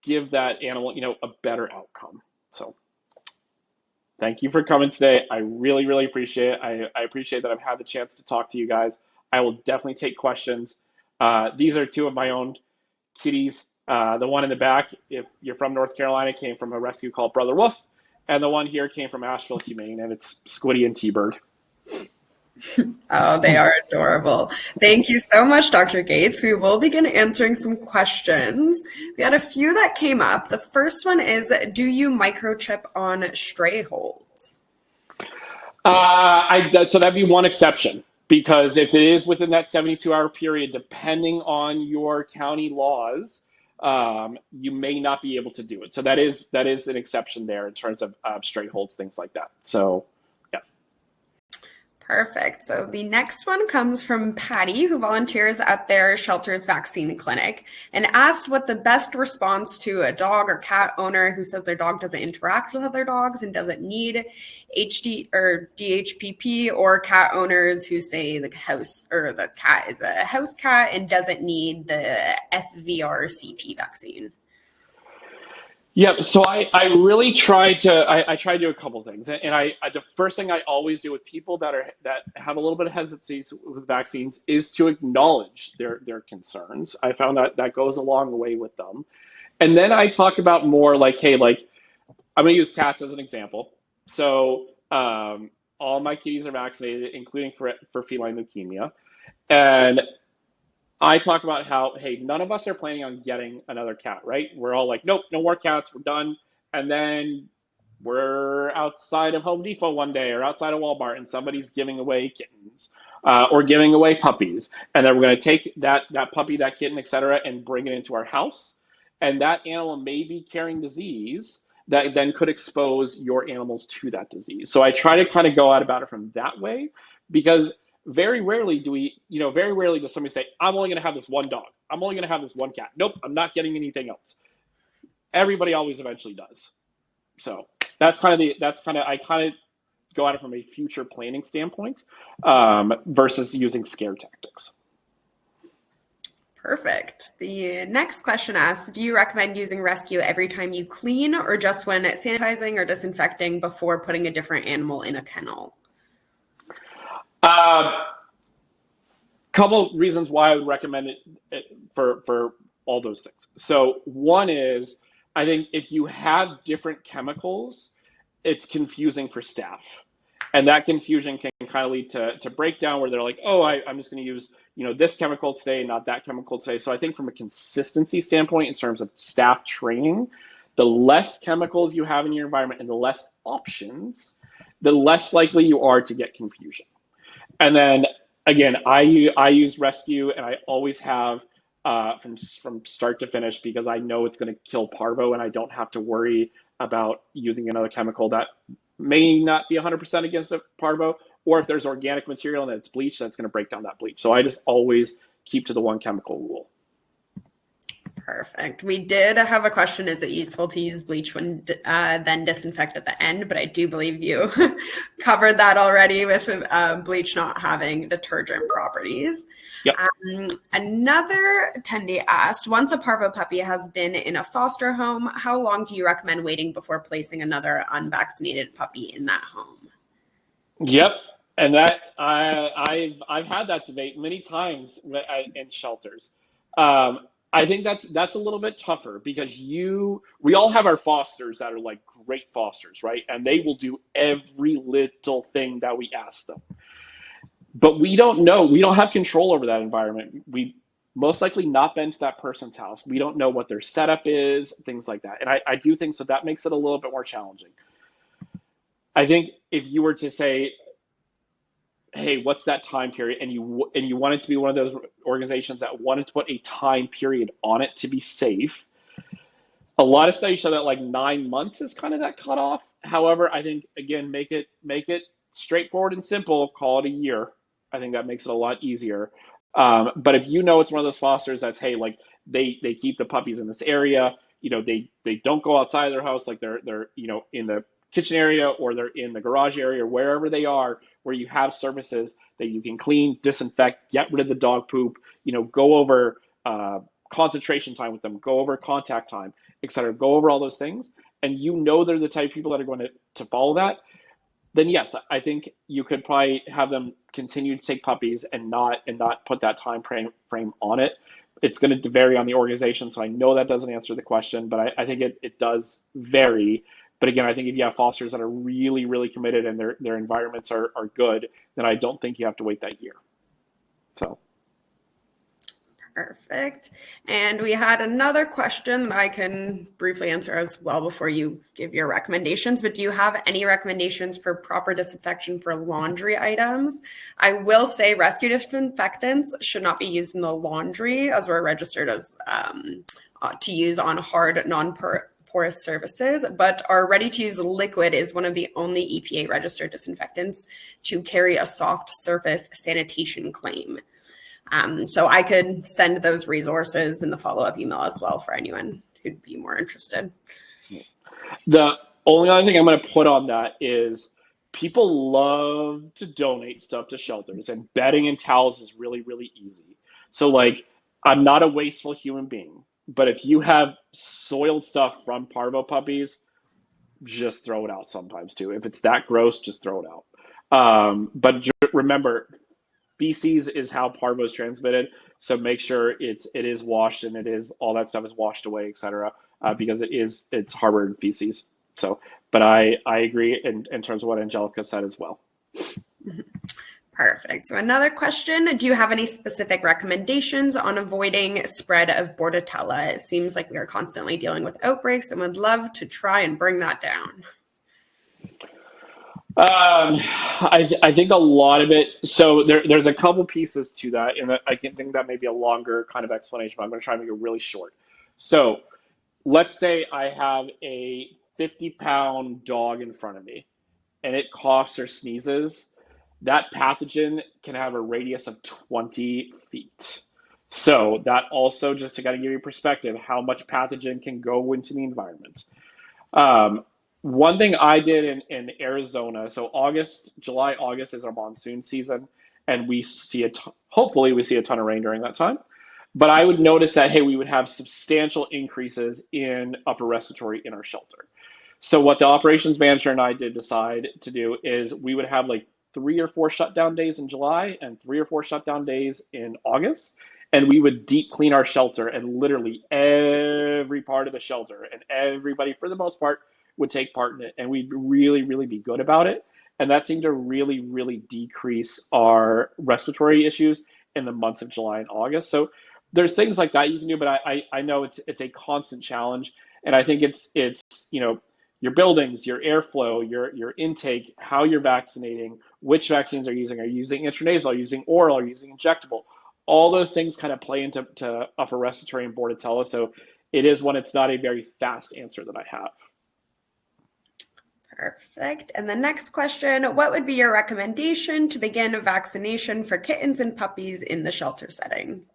give that animal, a better outcome. So thank you for coming today. I really, really appreciate it. I appreciate that I've had the chance to talk to you guys. I will definitely take questions. These are two of my own kitties. The one in the back, if you're from North Carolina, came from a rescue called Brother Wolf. And the one here came from Asheville Humane, and it's Squiddy and T-Bird. Oh, they are adorable. Thank you so much, Dr. Gates. We will begin answering some questions. We had a few that came up. The first one is, do you microchip on stray holds? So that'd be one exception, because if it is within that 72-hour period, depending on your county laws, you may not be able to do it. So that is an exception there in terms of stray holds, things like that. So, yeah. Perfect. So the next one comes from Patty, who volunteers at their shelter's vaccine clinic, and asked what the best response to a dog or cat owner who says their dog doesn't interact with other dogs and doesn't need HD or DHPP, or cat owners who say the house or the cat is a house cat and doesn't need the FVRCP vaccine. Yeah, so I really try to do a couple things, and I the first thing I always do with people that have a little bit of hesitancy with vaccines is to acknowledge their concerns. I found that goes a long way with them, and then I talk about more like, hey, like I'm gonna use cats as an example. So all my kitties are vaccinated, including for feline leukemia, and I talk about how, hey, none of us are planning on getting another cat, right? We're all like, nope, no more cats, we're done. And then we're outside of Home Depot one day or outside of Walmart and somebody's giving away kittens or giving away puppies. And then we're going to take that puppy, that kitten, et cetera, and bring it into our house. And that animal may be carrying disease that then could expose your animals to that disease. So I try to kind of go out about it from that way, because very rarely does somebody say, I'm only going to have this one dog. I'm only going to have this one cat. Nope, I'm not getting anything else. Everybody always eventually does. So I kind of go at it from a future planning standpoint versus using scare tactics. Perfect. The next question asks, do you recommend using rescue every time you clean or just when sanitizing or disinfecting before putting a different animal in a kennel? Couple reasons why I would recommend it for all those things. So one is, I think if you have different chemicals, it's confusing for staff. And that confusion can kind of lead to breakdown where they're like, oh, I'm just going to use this chemical today, not that chemical today. So I think from a consistency standpoint, in terms of staff training, the less chemicals you have in your environment and the less options, the less likely you are to get confusion. And then again, I use rescue, and I always have from start to finish, because I know it's going to kill parvo, and I don't have to worry about using another chemical that may not be 100% against a parvo, or if there's organic material and it's bleach, that's going to break down that bleach. So I just always keep to the one chemical rule. Perfect. We did have a question, is it useful to use bleach when then disinfect at the end? But I do believe you covered that already with bleach not having detergent properties. Yep. Another attendee asked, once a parvo puppy has been in a foster home, how long do you recommend waiting before placing another unvaccinated puppy in that home? Yep. And that I've had that debate many times in shelters. I think that's a little bit tougher, because we all have our fosters that are like great fosters, right? And they will do every little thing that we ask them. But we don't know. We don't have control over that environment. We most likely not been to that person's house. We don't know what their setup is, things like that. And I do think so that makes it a little bit more challenging. I think if you were to say, hey, what's that time period? And you want it to be one of those organizations that wanted to put a time period on it to be safe. A lot of studies show that like 9 months is kind of that cutoff. However, I think, again, make it straightforward and simple, call it a year. I think that makes it a lot easier. But if you know it's one of those fosters that's, hey, like they keep the puppies in this area, they don't go outside their house, like they're in the kitchen area or they're in the garage area or wherever they are, where you have services that you can clean, disinfect, get rid of the dog poop, go over concentration time with them, go over contact time, et cetera, go over all those things, and they're the type of people that are going to follow that, then yes, I think you could probably have them continue to take puppies and not put that time frame on it. It's going to vary on the organization, so I know that doesn't answer the question, but I think it does vary. But again, I think if you have fosters that are really, really committed and their environments are good, then I don't think you have to wait that year. So. Perfect. And we had another question that I can briefly answer as well before you give your recommendations, but do you have any recommendations for proper disinfection for laundry items? I will say rescue disinfectants should not be used in the laundry, as we're registered as to use on hard, non-porous surfaces, but our ready-to-use liquid is one of the only EPA-registered disinfectants to carry a soft surface sanitation claim. So I could send those resources in the follow-up email as well for anyone who'd be more interested. The only other thing I'm going to put on that is people love to donate stuff to shelters, and bedding and towels is really, really easy. So like, I'm not a wasteful human being, but if you have soiled stuff from parvo puppies, just throw it out sometimes too. If it's that gross, just throw it out. But remember, feces is how parvo is transmitted, so make sure it is washed and all that stuff is washed away, etc. Because it's harbored in feces. So, but I agree in terms of what Angelica said as well. Perfect. So another question, do you have any specific recommendations on avoiding spread of Bordetella? It seems like we are constantly dealing with outbreaks and would love to try and bring that down. I think a lot of it. So there's a couple pieces to that, and I can think that may be a longer kind of explanation, but I'm going to try and make it really short. So let's say I have a 50-pound dog in front of me, and it coughs or sneezes. That pathogen can have a radius of 20 feet. So that also, just to kind of give you perspective, how much pathogen can go into the environment. Um, One thing I did in Arizona, so July, August is our monsoon season, and hopefully we see a ton of rain during that time. But I would notice that, hey, we would have substantial increases in upper respiratory in our shelter. So what the operations manager and I did decide to do is we would have like 3 or 4 shutdown days in July and 3 or 4 shutdown days in August. And we would deep clean our shelter, and literally every part of the shelter and everybody, for the most part, would take part in it. And we'd really, really be good about it. And that seemed to really, really decrease our respiratory issues in the months of July and August. So there's things like that you can do, but I know it's a constant challenge. And I think it's your buildings, your airflow, your intake, how you're vaccinating, which vaccines are you using? Are you using intranasal? Are you using oral? Are you using injectable? All those things kind of play into upper respiratory and Bordetella. So it is one, it's not a very fast answer that I have. Perfect. And the next question, what would be your recommendation to begin a vaccination for kittens and puppies in the shelter setting?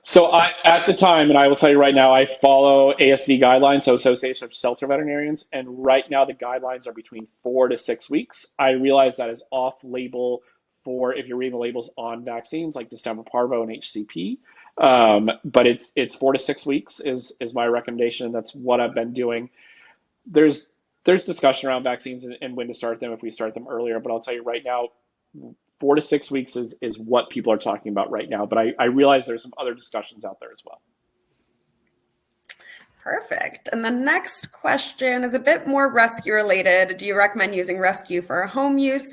So at the time, and I will tell you right now, I follow ASV guidelines, so Association of Shelter Veterinarians, and right now the guidelines are between 4 to 6 weeks. I realize that is off-label for if you're reading the labels on vaccines like distemper parvo and HCP, but it's 4 to 6 weeks is my recommendation. That's what I've been doing. There's discussion around vaccines and when to start them if we start them earlier, but I'll tell you right now, 4 to 6 weeks is what people are talking about right now. But I realize there's some other discussions out there as well. Perfect. And the next question is a bit more rescue related. Do you recommend using rescue for home use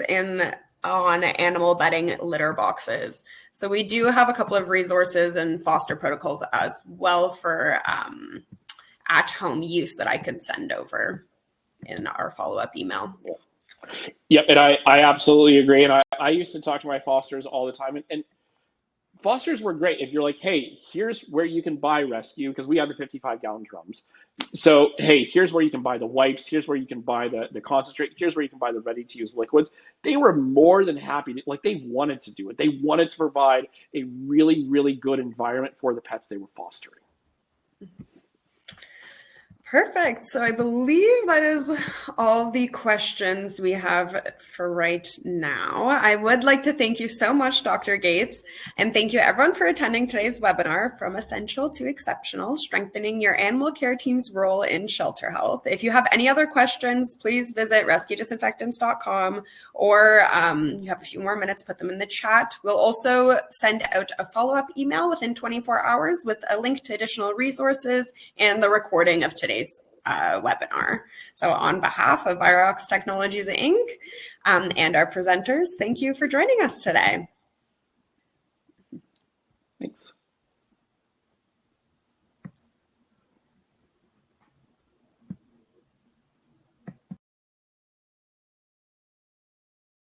on animal bedding litter boxes? So we do have a couple of resources and foster protocols as well for at-home use that I could send over in our follow-up email. Yep, and I absolutely agree. And I used to talk to my fosters all the time, and fosters were great. If you're like, hey, here's where you can buy rescue, because we have the 55-gallon drums. So, hey, here's where you can buy the wipes. Here's where you can buy the concentrate. Here's where you can buy the ready-to-use liquids. They were more than happy. They wanted to do it. They wanted to provide a really, really good environment for the pets they were fostering. Perfect. So I believe that is all the questions we have for right now. I would like to thank you so much, Dr. Gates, and thank you everyone for attending today's webinar, From Essential to Exceptional, Strengthening Your Animal Care Team's Role in Shelter Health. If you have any other questions, please visit rescuedisinfectants.com, or you have a few more minutes, put them in the chat. We'll also send out a follow-up email within 24 hours with a link to additional resources and the recording of today's webinar. So on behalf of Virox Technologies, Inc. And our presenters, thank you for joining us today.